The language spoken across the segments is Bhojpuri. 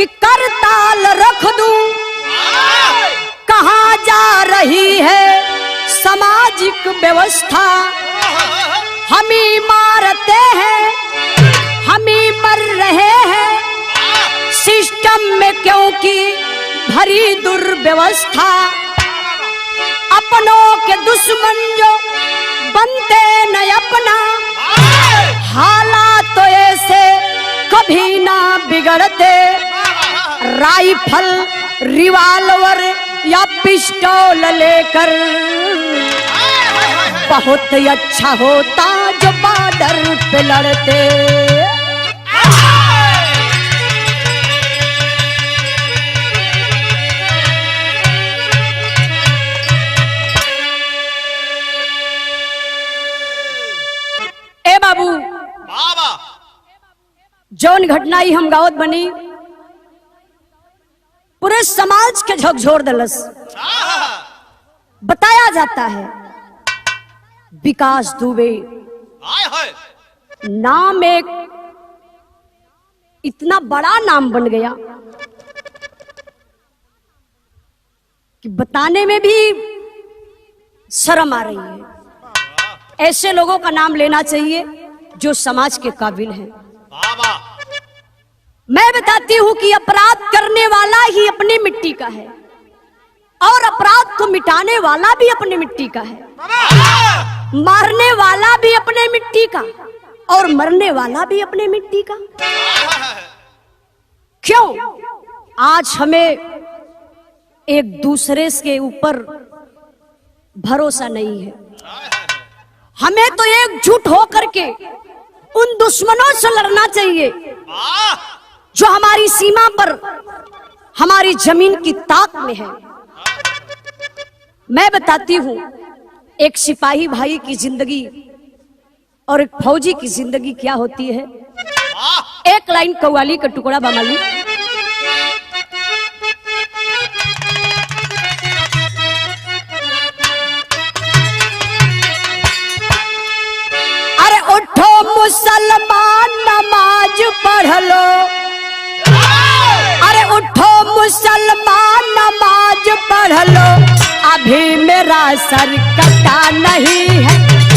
कि करताल रख दूं, कहाँ जा रही है सामाजिक व्यवस्था। हम ही मारते हैं, हम ही मर रहे हैं सिस्टम में क्योंकि भरी दुर्व्यवस्था। अपनों के दुश्मन जो बनते न अपना, हालात तो ऐसे कभी ना बिगड़ते। राइफल रिवाल्वर या पिस्टल लेकर बहुत अच्छा होता जो बॉर्डर पे लड़ते। ए बाबू, जौन घटना ही हम गावत बनी पूरे समाज के झकझोर दलस। बताया जाता है विकास दुबे नाम एक इतना बड़ा नाम बन गया कि बताने में भी शर्म आ रही है। ऐसे लोगों का नाम लेना चाहिए जो समाज के काबिल हैं। मैं बताती हूं कि अपराध करने वाला ही अपनी मिट्टी का है और अपराध को मिटाने वाला भी अपनी मिट्टी का है। मारने वाला भी अपने मिट्टी का और मरने वाला भी अपने मिट्टी का। क्यों आज हमें एक दूसरे के ऊपर भरोसा नहीं है? हमें तो एकजुट होकर के उन दुश्मनों से लड़ना चाहिए जो हमारी सीमा पर हमारी जमीन की ताक में है। मैं बताती हूं एक सिपाही भाई की जिंदगी और एक फौजी की जिंदगी क्या होती है। एक लाइन कव्वाली का टुकड़ा बमाली। अरे उठो मुसलमान नमाज पढ़ लो, अरे उठो मुसलमान नमाज पढ़ लो, अभी मेरा सर कटा नहीं है।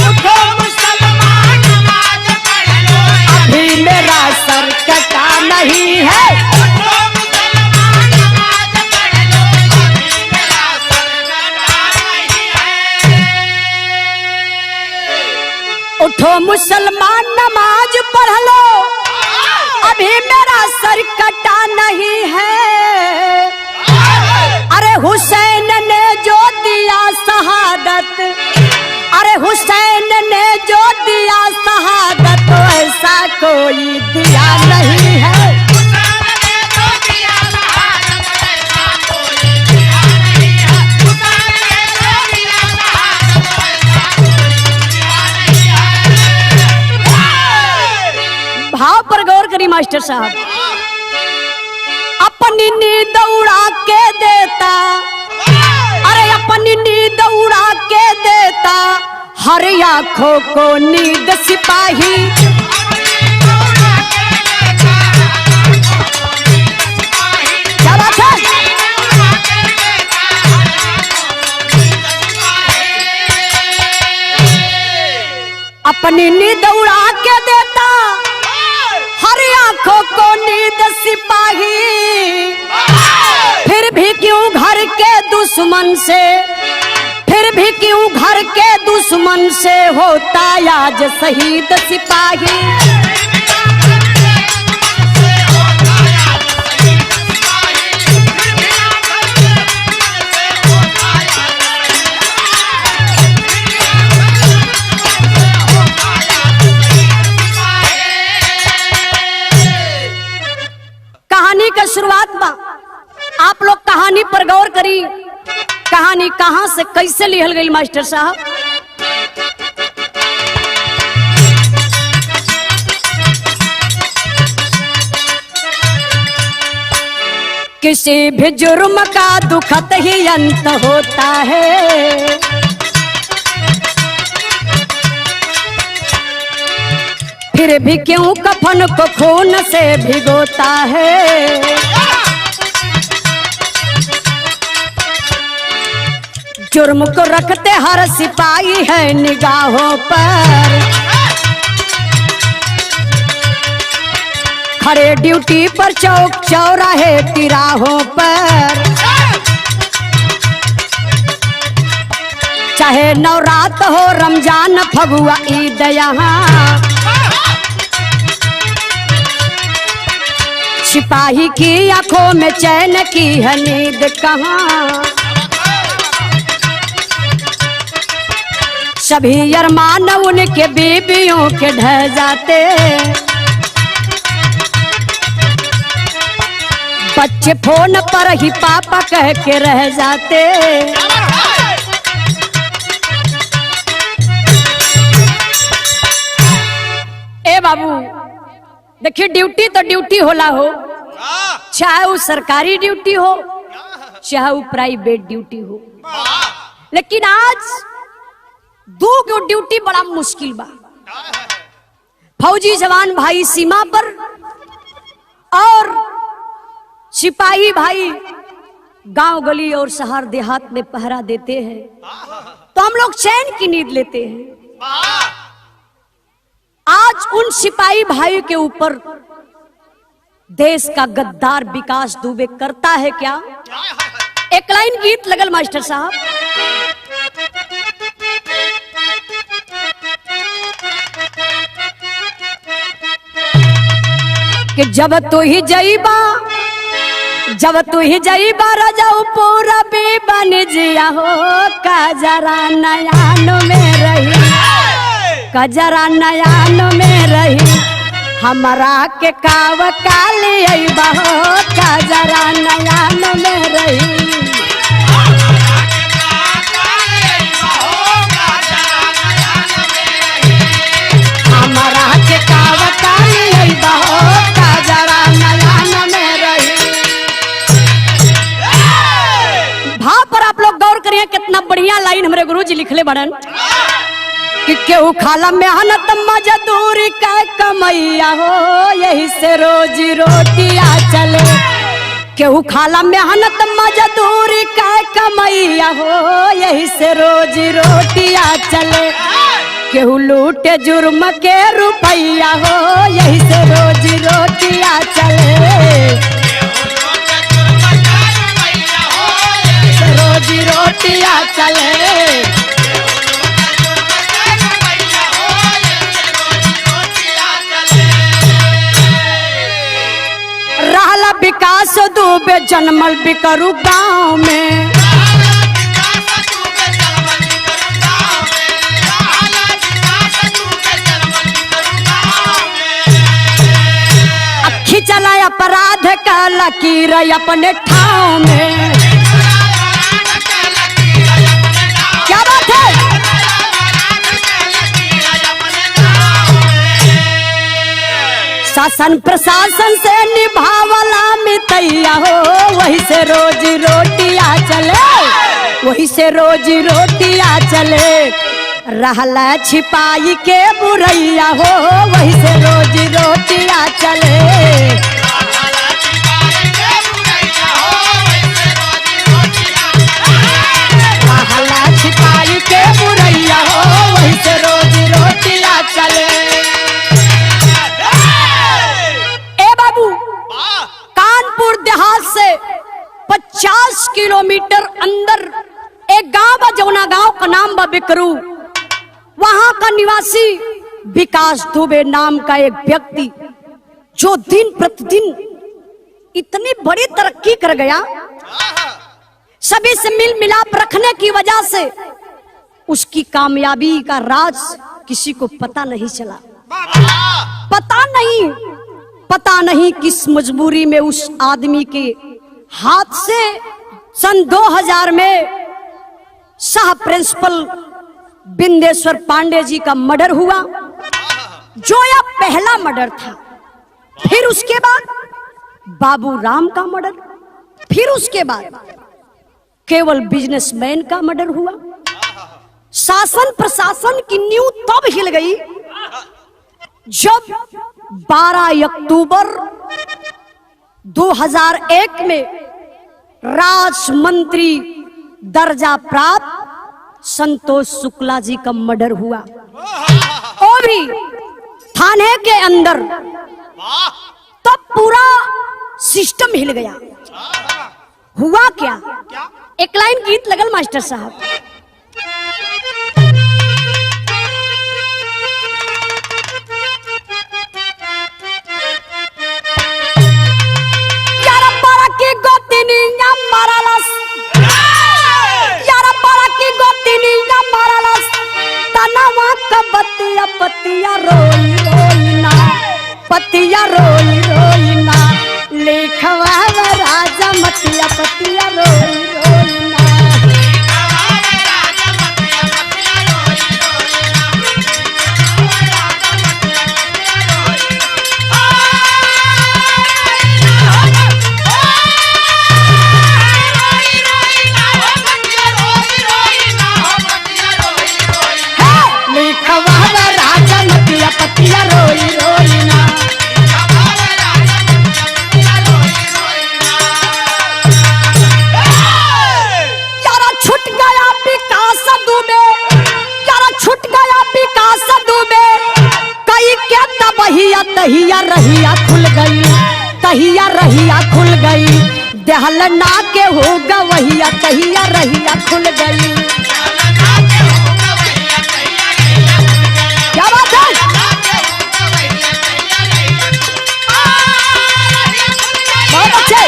उठो मुसलमान नमाज पढ़ लो, अभी मेरा सर कटा नहीं है। उठो मुसलमान नमाज पढ़ लो, अभी मेरा सर कटा नहीं है। उठो मुसलमान नमाज पढ़ लो, अभी मेरा सर कटा नहीं है। अरे हुसैन ने जो दिया शहादत, अरे हुसैन ने जो दिया शहादत, ऐसा कोई दिया नहीं है। भाव पर गौर करी मास्टर साहब। अपनी नींद उड़ा के देता, अरे अपनी नींद उड़ा के देता, हर आंखों को नींद सिपाही। क्या बात है? अपनी नींद उड़ा के देता, हर आंखों को नींद सिपाही। फिर भी क्यों घर के दुश्मन से, फिर भी क्यों घर के दुश्मन से होता आज शहीद सिपाही। कहानी का शुरुआत बा, आप लोग कहानी पर गौर करी। कहानी कहां से कैसे लिखल गई मास्टर साहब? किसी भी जुर्म का दुखद ही अंत होता है, फिर भी क्यों कफन को खून से भिगोता है। जुर्म को रखते हर सिपाही है निगाहों पर, खड़े ड्यूटी पर चौक चौराहे तिराहों पर, चाहे नवरात हो रमजान फगुआ ईद यहाँ, सिपाही की आंखों में चैन की है नींद कहाँ। सभी अरमान उनके बीबियों के ढह जाते, बच्चे फोन पर ही पापा कह के रह जाते। ए बाबू देखिए, ड्यूटी तो ड्यूटी होला हो, चाहे वो सरकारी ड्यूटी हो चाहे वो प्राइवेट ड्यूटी हो, लेकिन आज दो ड्यूटी बड़ा मुश्किल बा। फौजी जवान भाई सीमा पर और सिपाही भाई गांव गली और शहर देहात में पहरा देते हैं, तो हम लोग चैन की नींद लेते हैं। आज उन सिपाही भाई के ऊपर देश का गद्दार विकास दुबे करता है क्या? एक लाइन गीत लगल मास्टर साहब, कि जब तू ही जईबा रजाऊ पूरा भी बन जिया हो, कजरा नयान में रही, कजरा नयान में रही, हमारा के काव काली अइबा हो, कजरा नयान में रही। हमारा के काव काली अइबा हो, कजरा नयान में रही। भाव पर आप लोग गौर करिए, कितना बढ़िया लाइन हमारे गुरु जी लिखले बड़न कि केहू खाला मेहनत मजदूरी का कमैया हो, यही से रोजी रोटियां चले। केहू खाला मेहनत मजदूरी का कमैया हो, यही से रोजी रोटियां चले। केहू लूटे जुर्म के रुपैया हो, यही से रोजी रोटियां चले। रोजी रोटियां चले। रहला विकास दुबे जन्मल बिकरू गांव में, अखी चला अपराध का लकीर अपने ठाव में। क्या बात है? शासन प्रशासन से निभावला मितैया हो, वही से रोजी रोटियां चले, वही से रोजी रोटियां चले। रहला छिपाई के बुरैया हो, वही से रोजी रोटियां चले। रहला छिपाई के बुरैया हो, वही से रोजी रोटियां चले। कानपुर देहात से 50 किलोमीटर अंदर एक गांव बा, जौना गांव का नाम बा बिकरू। वहां का निवासी विकास दुबे नाम का एक व्यक्ति, जो दिन प्रतिदिन इतनी बड़ी तरक्की कर गया, सभी से मिल मिलाप रखने की वजह से उसकी कामयाबी का राज किसी को पता नहीं चला। पता नहीं किस मजबूरी में उस आदमी के हाथ से सन 2000 में सह प्रिंसिपल बिंदेश्वर पांडे जी का मर्डर हुआ, जो यह पहला मर्डर था। फिर उसके बाद बाबू राम का मर्डर, फिर उसके बाद केवल बिजनेसमैन का मर्डर हुआ। शासन प्रशासन की नींव तब हिल गई जब 12 अक्टूबर 2001 में राजमंत्री दर्जा प्राप्त संतोष शुक्ला जी का मर्डर हुआ। और भी थाने के अंदर तब पूरा सिस्टम हिल गया। हुआ क्या? एक लाइन गीत लगल मास्टर साहब। यारा पारा की गोतिनिया मारालस, यारा पारा की गोतिनिया मारालस, तनवा का बतिया पतिया रोई रोई ना, पतिया रोई रोई ना, लिखवा राजा मतिया पतिया रोई रोई ना। पतिया रोई रोई ना। यारा छूट गया विकास दुबे, यारा छूट गया विकास दुबे, कई के तबहिया तहिया रहिया खुल गई, तहिया रहिया खुल गई, देहल ना के हो गवहिया तहिया रहिया खुल गई। क्या बात है? बहुत अच्छे।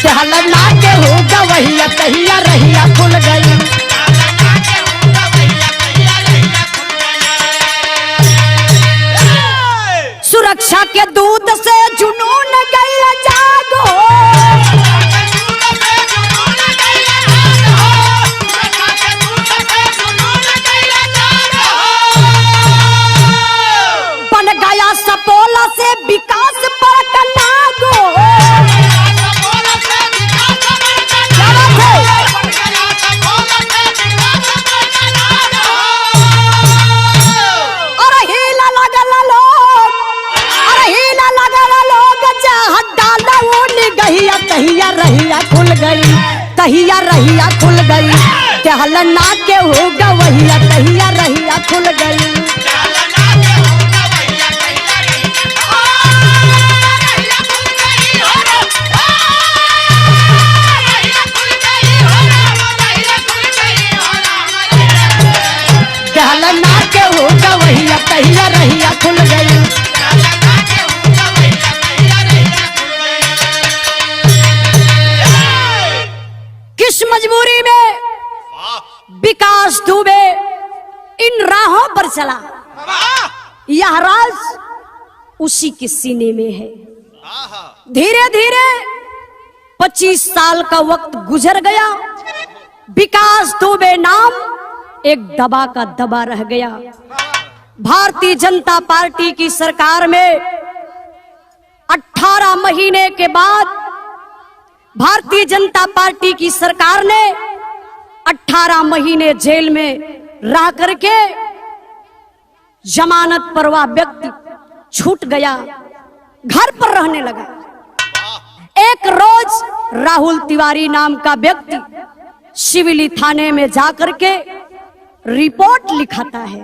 देहल ना के हो गवहिया तहिया रहिया खुल गई। सुरक्षा के दूत से जुनून गई जागो, बन गया सपोला से विकास पर कनागो। अरे हीला लगल लोग, अरे हीला लगल लोग, जहाँ डाला वो निगहिया तहिया रहिया खुल गई, तहिया रहिया खुल गई, देहल ना के हो गवहिया तहिया रहिया खुल गई। देहल ना के हो गवहिया तहिया रहिया खुल गई। किस मजबूरी में विकास दुबे इन राहों पर चला, यह राज उसी के सीने में है। धीरे धीरे 25 साल का वक्त गुजर गया, विकास दुबे नाम एक दबा का दबा रह गया। भारतीय जनता पार्टी की सरकार में 18 महीने के बाद भारतीय जनता पार्टी की सरकार ने 18 महीने जेल में रह करके जमानत पर वह व्यक्ति छूट गया, घर पर रहने लगा। एक रोज राहुल तिवारी नाम का व्यक्ति सिविली थाने में जाकर के रिपोर्ट लिखाता है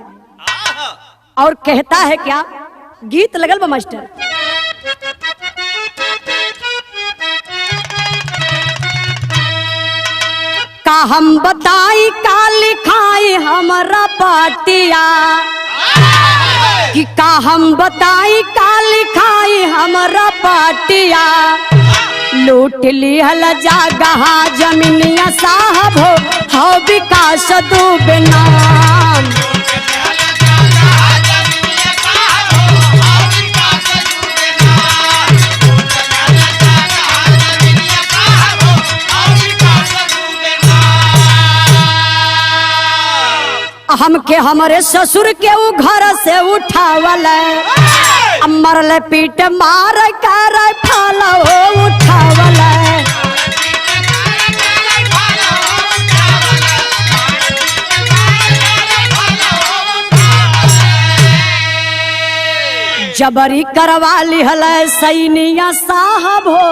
और कहता है क्या? गीत लगल बा मास्टर। का हम बताई का लिखाई हमारा पाटिया, कि का हम बताई का लिखाई हमारा पाटिया, लूट लिहल जागह जमीनिया साहब हो विकास दुबे नाम। हमके हमारे ससुर के उ घर से उठावल, मरल पीट मार कर फाला हो उठावल। जबरी करवा लिहल सैनिया साहब हो,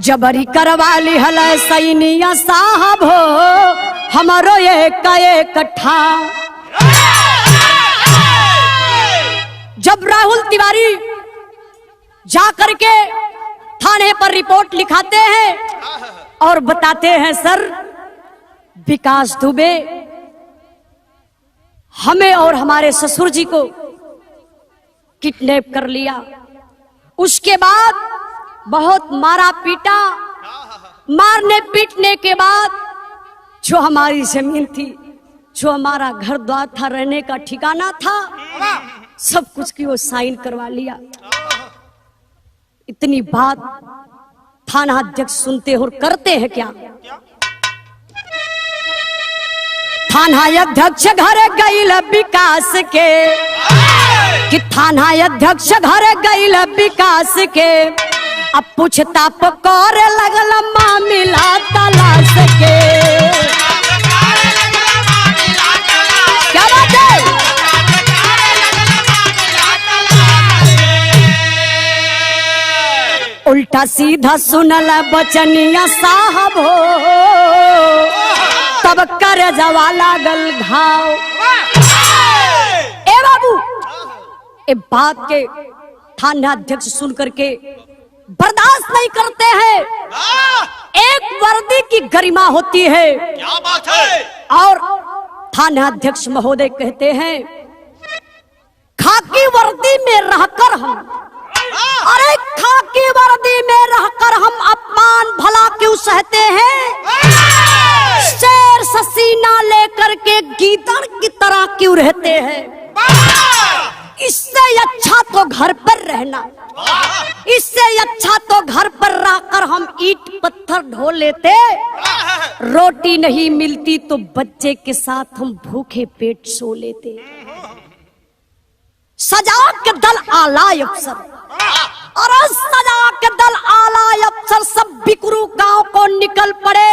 जबरी करवा लिहल सैनिया साहब हो, हमारो एक इकट्ठा। जब राहुल तिवारी जा करके थाने पर रिपोर्ट लिखाते हैं और बताते हैं सर विकास दुबे हमें और हमारे ससुर जी को किडनैप कर लिया, उसके बाद बहुत मारा पीटा, मारने पीटने के बाद जो हमारी जमीन थी, जो हमारा घर द्वार था, रहने का ठिकाना था, सब कुछ की वो साइन करवा लिया। इतनी बात थाना अध्यक्ष सुनते और करते हैं क्या? थाना अध्यक्ष घर गईल विकास के, कि थाना अध्यक्ष घर गईल विकास के, अब पूछता पकोर लगल मामला तलाश के। क्या बात है? उल्टा सीधा सुनल बचनिया साहब हो, तब कर जवा लागल घाव। ए बाबू, ए बात के थाना अध्यक्ष सुन करके बर्दाश्त नहीं करते हैं। एक वर्दी की गरिमा होती है। क्या बात है? और थाना अध्यक्ष महोदय कहते हैं खाकी वर्दी में रहकर हम, अरे खाकी वर्दी में रहकर हम अपमान भला क्यों सहते हैं? शेर ससीना लेकर के गीदड़ की तरह क्यों रहते हैं? इससे अच्छा तो घर पर रहना, इससे अच्छा तो घर पर रहकर हम ईंट पत्थर ढो लेते। रोटी नहीं मिलती तो बच्चे के साथ हम भूखे पेट सो लेते। सजा के दल आला अफसर, और सजा के दल आला अफसर सब बिकरू गांव को निकल पड़े,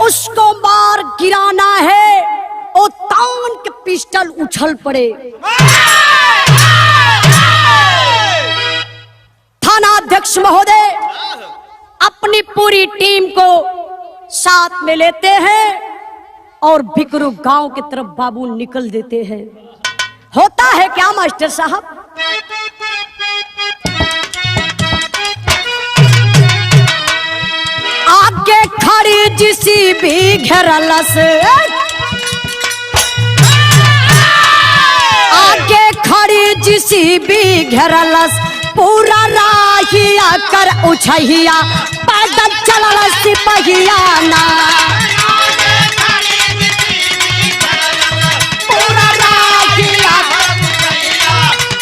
उसको मार गिराना है। ओ तान के पिस्टल उछल पड़े। थाना अध्यक्ष महोदय अपनी पूरी टीम को साथ में लेते हैं और बिकरू गांव की तरफ बाबू निकल देते हैं। होता है क्या मास्टर साहब? आगे खड़ी जिसी भी घेरलस, आगे खड़ी जिसी भी घेरलस, पूरा राहिया कर उछहिया, पैदल चलल सिपहिया ना। पूरा राहिया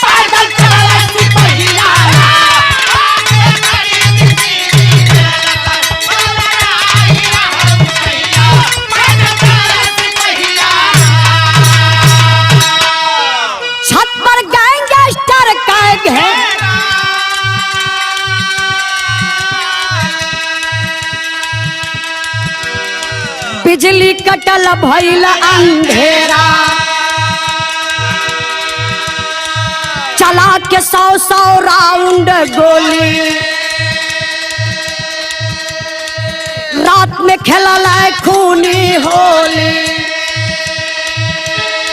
पैदल चलल सिपहिया ना। छत पर गैंगस्टर का घेर, बिजली कटल भइल अंधेरा, चला के 100 राउंड गोली, रात में खेलल खूनी होली,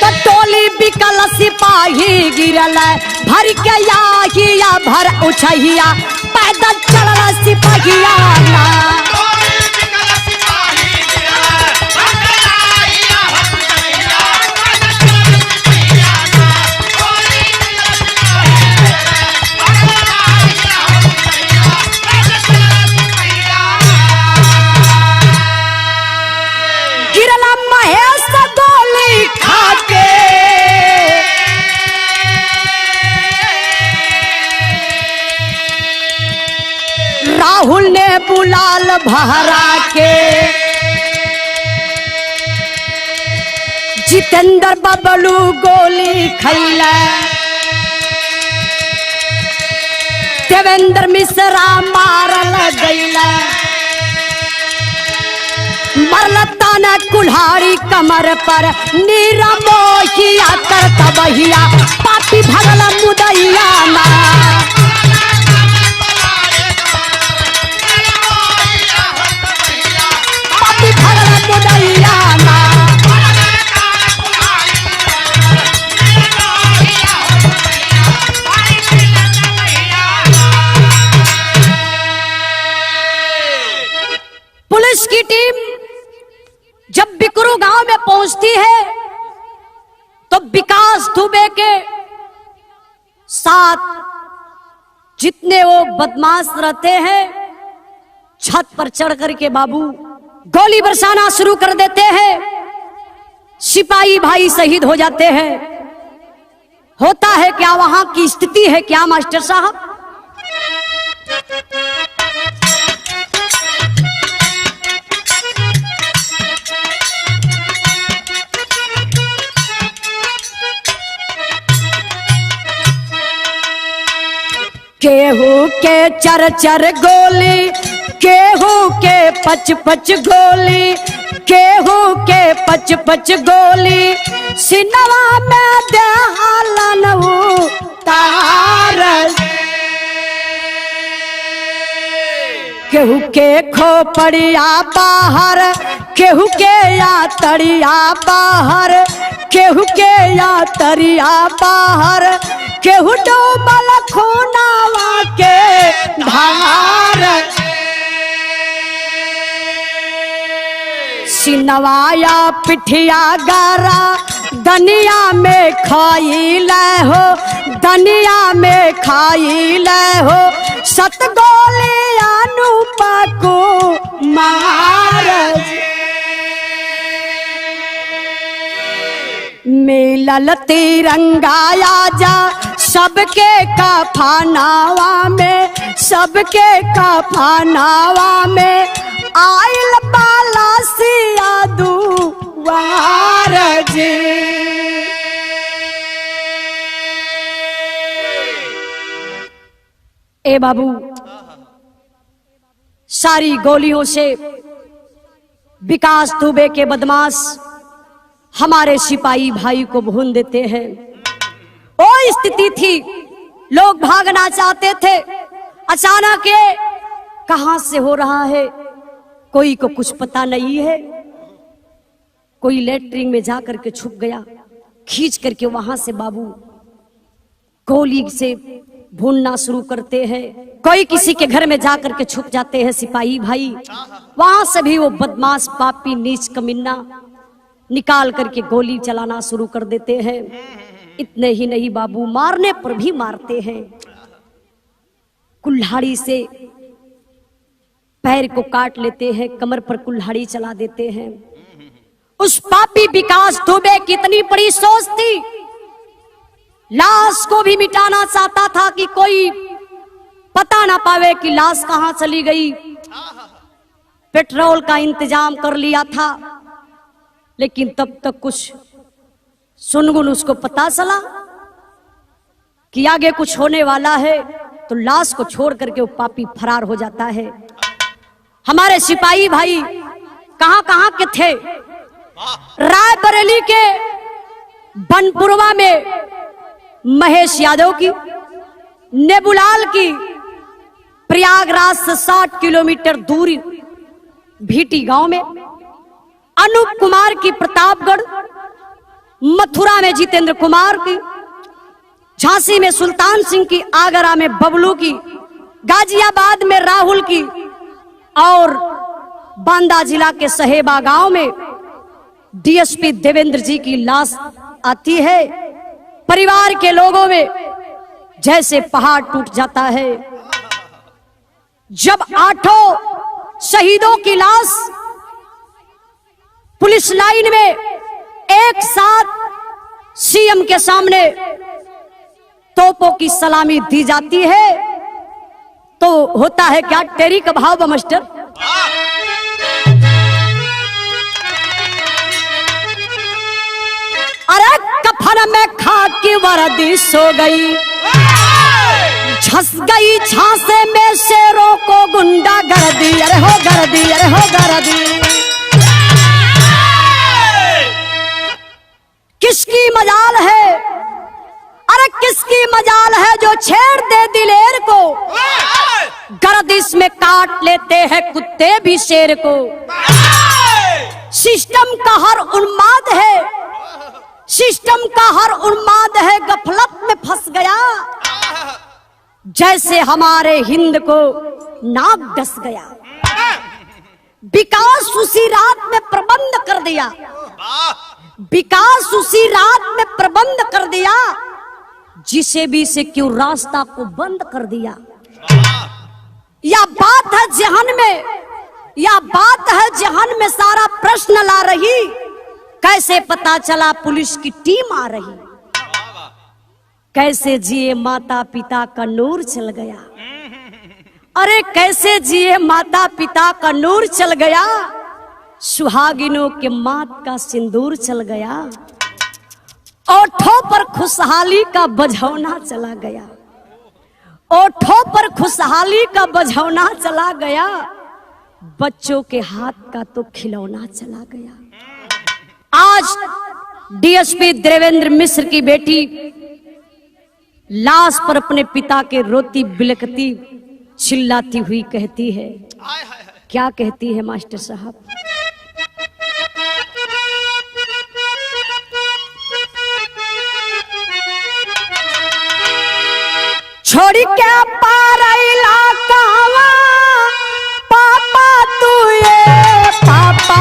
तो टोली बिकल सिपाही गिरल, भर के याहिया भर उछहिया, पैदल चलल सिपहिया ना। गिरला महेश गोली खाके, राहुल ने बुलाल भरा के, जितेंद्र बबलू गोली खैला, देवेंद्र मिश्रा मारल गैला, मरल ताना में कुल्हाड़ी कमर पर नीरा मोहिया करता बहिया पापी भगल मुदैया ना। पापी भगल मुदैया ना। पुलिस की टीम जब बिकरू गांव में पहुंचती है तो विकास दुबे के साथ जितने वो बदमाश रहते हैं छत पर चढ़ करके बाबू गोली बरसाना शुरू कर देते हैं। सिपाही भाई शहीद हो जाते हैं। होता है क्या, वहां की स्थिति है क्या मास्टर साहब? केहू के चर चर गोली, केहू के पच पच गोली, केहू के पच पच गोली, सिनवा में देहालन तार। केहू के खोपड़िया बाहर, केहू के या तड़िया बाहर, केहू के या तरिया बाहर, केहू डूबल खूनावा के धार। सिनवाया पिठिया गारा दनिया में खाई ले हो, दनिया में खाई ले हो, सत गोली अनुपा को मार। मिलल तिरंगा आजा सबके कफनावा में, सबके कफनावा में, आइल बाला सिया दुआर जी। ए बाबू, सारी गोलियों से विकास दुबे के बदमाश हमारे सिपाही भाई को भून देते हैं। वो स्थिति थी, लोग भागना चाहते थे, अचानक ये कहां से हो रहा है कोई को कुछ पता नहीं है। कोई लेटरिन में जाकर के छुप गया, खींच करके वहां से बाबू गोली से भूनना शुरू करते हैं। कोई किसी के घर में जाकर के छुप जाते हैं सिपाही भाई, वहां से भी वो बदमाश पापी नीच कमीना निकाल करके गोली चलाना शुरू कर देते हैं। इतने ही नहीं बाबू, मारने पर भी मारते हैं। कुल्हाड़ी से पैर को काट लेते हैं, कमर पर कुल्हाड़ी चला देते हैं। उस पापी विकास दुबे की इतनी बड़ी सोच थी, लाश को भी मिटाना चाहता था कि कोई पता ना पावे कि लाश कहां चली गई। पेट्रोल का इंतजाम कर लिया था, लेकिन तब तक कुछ सुनगुन उसको पता चला कि आगे कुछ होने वाला है, तो लाश को छोड़ करके वो पापी फरार हो जाता है। हमारे सिपाही भाई कहां कहां के थे? रायबरेली के बनपुरवा में महेश यादव की, नेबुलाल की प्रयागराज से 60 किलोमीटर दूरी भीटी गांव में, अनूप कुमार की प्रतापगढ़, मथुरा में जितेंद्र कुमार की, झांसी में सुल्तान सिंह की, आगरा में बबलू की, गाजियाबाद में राहुल की, और बांदा जिला के सहेबा गांव में डीएसपी देवेंद्र जी की लाश आती है। परिवार के लोगों में जैसे पहाड़ टूट जाता है। जब 8 शहीदों की लाश पुलिस लाइन में एक साथ सीएम के सामने तोपों की सलामी दी जाती है, तो होता है क्या? टेरी का भाव मास्टर। अरे कफन में खाकी वर्दी सो गई, झस गई झांसे में शेरों को गुंडा गर्दी। अरे हो गर्दी, अरे हो गर्दी। मजाल है, अरे किसकी मजाल है जो छेड़ दे दिलेर को, गर्दिश में काट लेते हैं कुत्ते भी शेर को। सिस्टम का हर उन्माद है, सिस्टम का हर उन्माद है गफलत में फंस गया, जैसे हमारे हिंद को नाक डस गया। विकास उसी रात में प्रबंध कर दिया, विकास उसी रात में प्रबंध कर दिया, जिसे भी से क्यों रास्ता को बंद कर दिया। या बात है जहन में, या बात है जहन में सारा प्रश्न ला रही, कैसे पता चला पुलिस की टीम आ रही, कैसे जिए माता पिता का नूर चल गया, अरे कैसे जिए माता पिता का नूर चल गया, सुहागिनों के माथ का सिंदूर चल गया, ओठों पर खुशहाली का बझौना चला गया, ओठों पर खुशहाली का बझौना चला गया, बच्चों के हाथ का तो खिलौना चला गया। आज डीएसपी देवेंद्र मिश्र की बेटी लाश पर अपने पिता के रोती बिलखती चिल्लाती हुई कहती है, क्या कहती है मास्टर साहब? छोड़ के पार इलाका पापा तू ये पापा,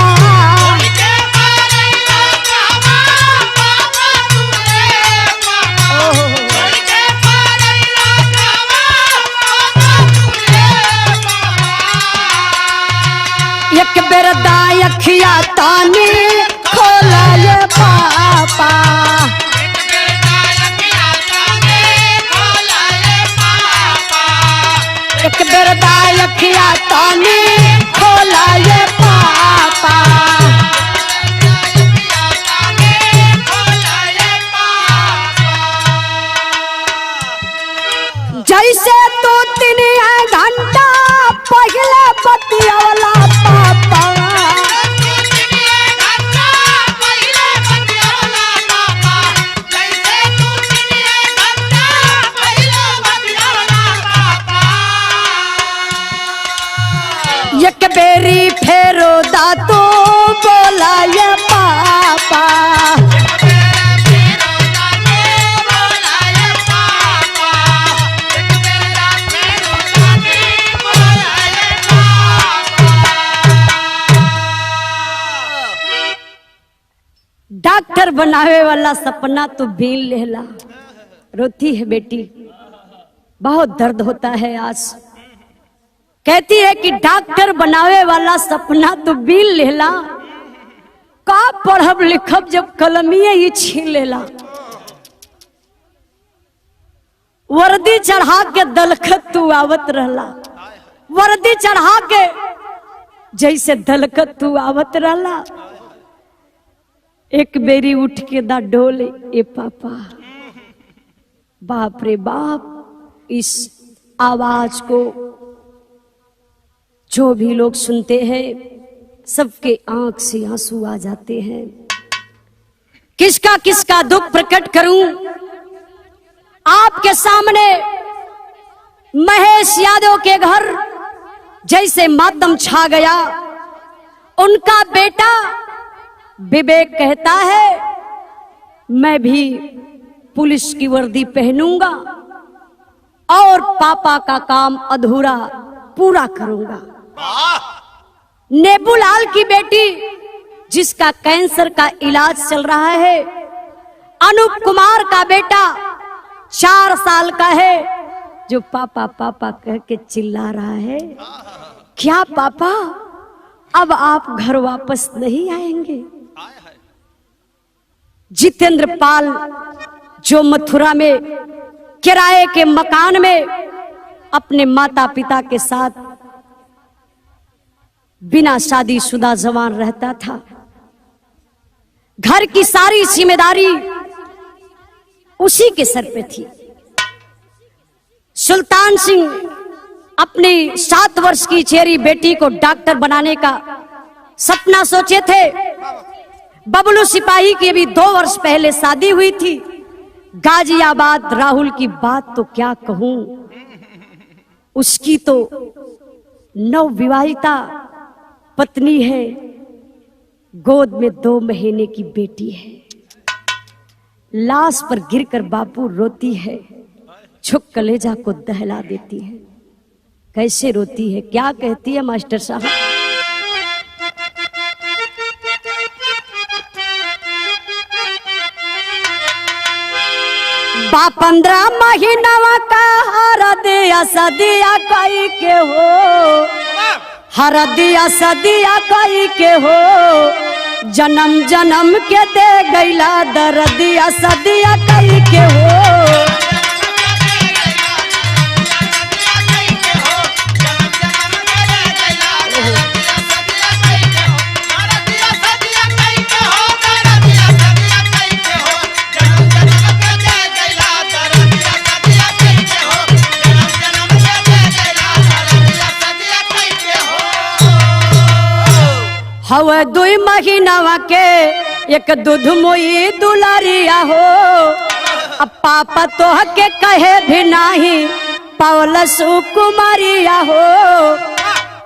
एक बेर दाई अखिया तानी खोला ये पापा, एक बेर दाई अखिया तानी खोला ये पापा। जैसे तू 3 घंटा पहले बतियावला पापा, एक बेरी फेरो दातो बोला ये पापा, डॉक्टर बनावे वाला सपना तो बीन लेला। रोती है बेटी, बहुत दर्द होता है आज। कहती है कि डॉक्टर बनावे वाला सपना तो बीन लेला, का पढ़ब लिखब जब कलमिए ही छीन लेला। वर्दी चढ़ा के दलखत तू आवत रहला, वर्दी चढ़ा के जैसे दलखत तू आवत रहला, एक बेरी उठ के दा डोले ए पापा। बाप रे बाप, इस आवाज को जो भी लोग सुनते हैं सबके आंख से आंसू आ जाते हैं। किसका किसका दुख प्रकट करूं आपके सामने। महेश यादव के घर जैसे मातम छा गया। उनका बेटा विवेक कहता है मैं भी पुलिस की वर्दी पहनूंगा और पापा का काम अधूरा पूरा करूंगा। नेबूलाल की बेटी जिसका कैंसर का इलाज चल रहा है, अनूप कुमार का बेटा 4 साल का है जो पापा पापा कह के चिल्ला रहा है, क्या पापा अब आप घर वापस नहीं आएंगे? जितेंद्र पाल जो मथुरा में किराए के मकान में अपने माता पिता के साथ बिना शादीशुदा जवान रहता था, घर की सारी जिम्मेदारी उसी के सर पे थी। सुल्तान सिंह अपनी 7 वर्ष की चेरी बेटी को डॉक्टर बनाने का सपना सोचे थे, बबलू सिपाही की अभी 2 वर्ष पहले शादी हुई थी। गाजियाबाद राहुल की बात तो क्या कहूं, उसकी तो नवविवाहिता पत्नी है, गोद में 2 महीने की बेटी है। लाश पर गिरकर बापू रोती है, छुक कलेजा को दहला देती है। कैसे रोती है, क्या कहती है मास्टर साहब? बा 15 महीनवा का हरदिया सदिया कई के हो, हरदिया सदिया कई के हो, जन्म जन्म के दे गैला दरदिया सदिया कई के हो। हवे 2 महीनवा के एक दूध मोई दुलारिया हो, अब पापा तो के कहे भी नहीं पावल सुकुमारिया हो।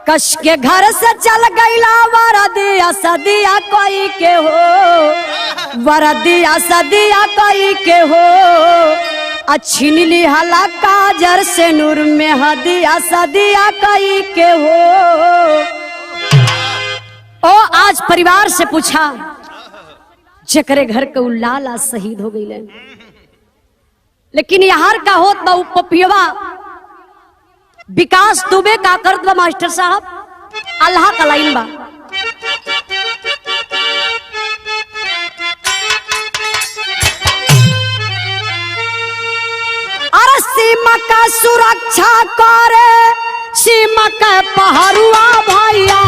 कश के घर से चल गईला वरदिया सदिया कोई के हो, वरदिया सदिया कोई के हो। अच्छी नीली हला काजर से नूर में हदिया सदिया कोई के हो। ओ आज परिवार से पूछा, जकरे घर के लाला शहीद हो गई, लेकिन यहाँ का होत बा पपियवा विकास दुबे का करत बा मास्टर साहब। अल्लाह का लाइन बा, अरे सीमा का सुरक्षा करे, सीमा का पहरुआ भैया,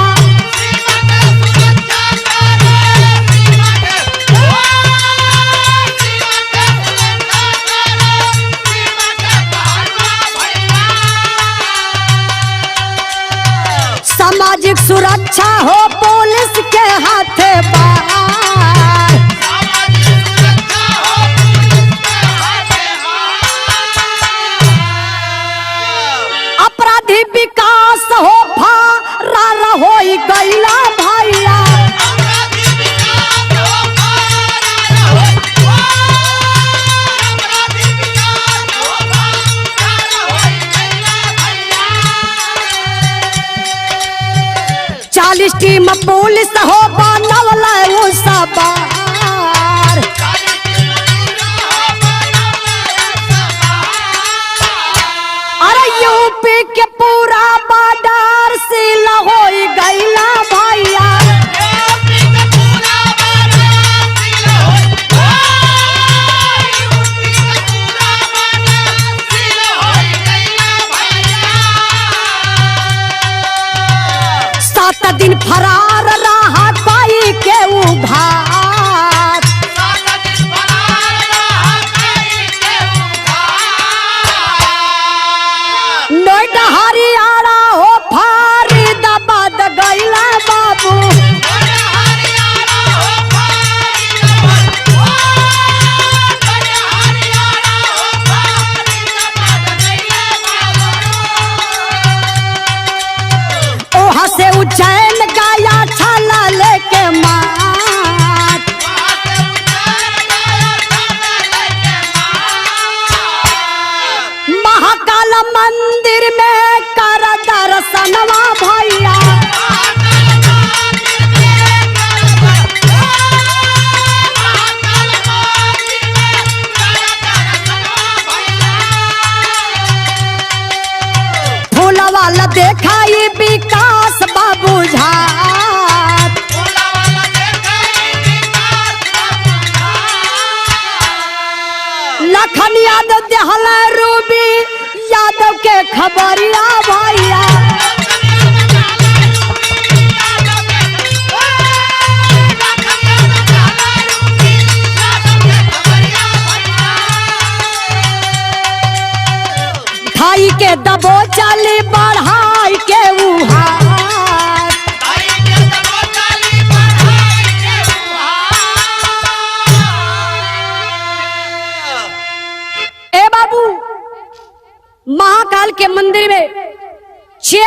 सामाजिक सुरक्षा हो पुलिस के हाथे बार, अपराधी विकास हो फरार हो गईला भैया, टीम पुलिस हो बनवला उ सवार, अरे यूपी के पूरा बॉर्डर सील हो गईला भैया, दिन फरार रहा कोई के उधार, नोएडा हरियाणा हो फरीदाबाद गईला बाबू, ओहा से उज्जैन गया छाला लेके मात, महाकाल मंदिर में कर दर्शनवा भैया, फूलवाला देखाई विकास बाबू झात, लखन यादव देहल रूबी यादव के खबरिया भैया, भाई के दबो चली बढ़ाई के उहार,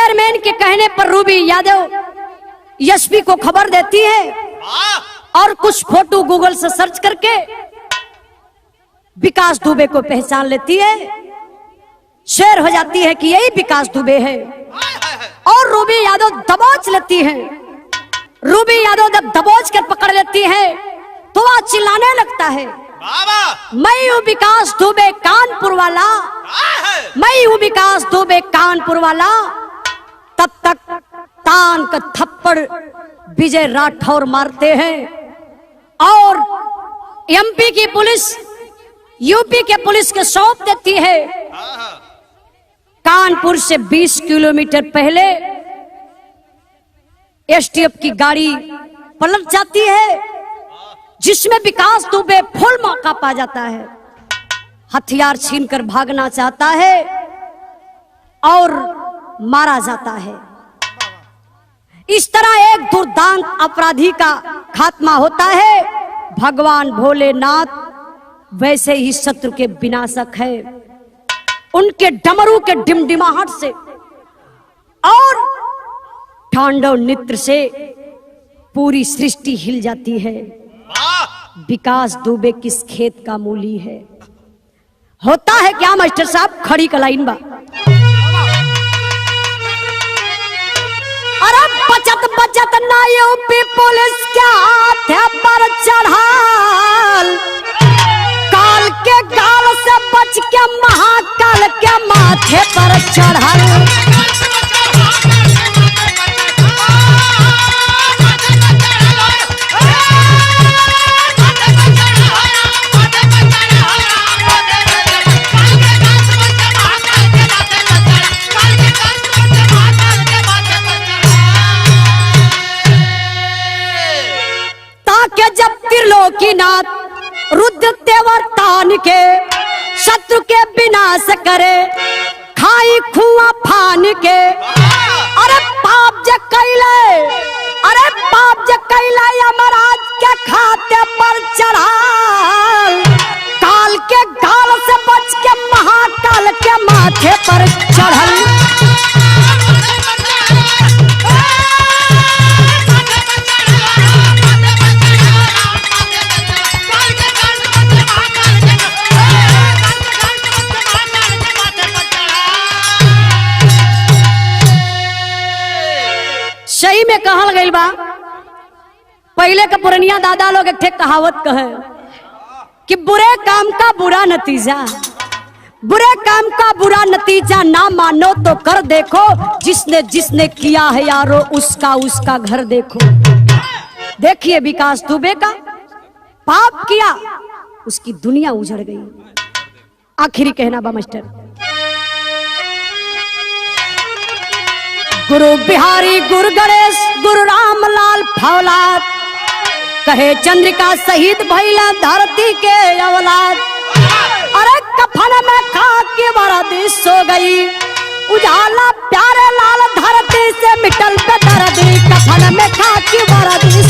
चेयरमैन के कहने पर रूबी यादव एसपी को खबर देती है और कुछ फोटो गूगल से सर्च करके विकास दुबे को पहचान लेती है। शेर हो जाती है कि यही विकास दुबे है और रूबी यादव दबोच लेती है। रूबी यादव जब दबोच कर पकड़ लेती है तो वह चिल्लाने लगता है, मैं हूँ विकास दुबे कानपुर वाला, मैं हूँ विकास दुबे कानपुर वाला। तब तक तान का थप्पड़ विजय राठौर मारते हैं और एमपी की पुलिस यूपी के पुलिस के सौंप देती है। कानपुर से 20 किलोमीटर पहले एसटीएफ की गाड़ी पलट जाती है जिसमें विकास दुबे फुल मौका पा जाता है। हथियार छीनकर भागना चाहता है और मारा जाता है। इस तरह एक दुर्दांत अपराधी का खात्मा होता है। भगवान भोलेनाथ वैसे ही शत्रु के विनाशक है। उनके डमरू के डिमडिमाहट से और तांडव नृत्य से पूरी सृष्टि हिल जाती है। विकास दुबे किस खेत का मूली है। होता है क्या मास्टर साहब, खड़ी का लाइन बा। अरे बचत बचत ना यूपी पुलिस के हाथ पर चढ़ाल, काल के गाल से बच के महाकाल के माथे पर चढ़ल। जब त्रिलोकीनाथ रुद्र तेवर तान के शत्रु के विनाश करे, खाई खुआ फान के। अरे पाप जे कैले, अरे पाप जे कैले यमराज के खाते पर चढ़ाल, काल के गाल से बच के महाकाल के माथे पर चढ़ल। सही में कहल गई बा। पहले का पुरनिया दादा लोग एक कहावत कहे कि बुरे काम का बुरा नतीजा, बुरे काम का बुरा नतीजा ना मानो तो कर देखो, जिसने जिसने किया है यारो उसका उसका घर देखो। देखिए विकास दुबे का पाप किया, उसकी दुनिया उजड़ गई। आखिरी कहना बा मास्टर, गुरु बिहारी गुरु गणेश गुरु रामलाल फौलाद, कहे चंद्रिका शहीद भइला धरती के औलाद। अरे कफन में खाकी वरदी सो गई, उजाला प्यारे लाल धरती से मिटल पे दर्दी, कफन में खाकी वरदी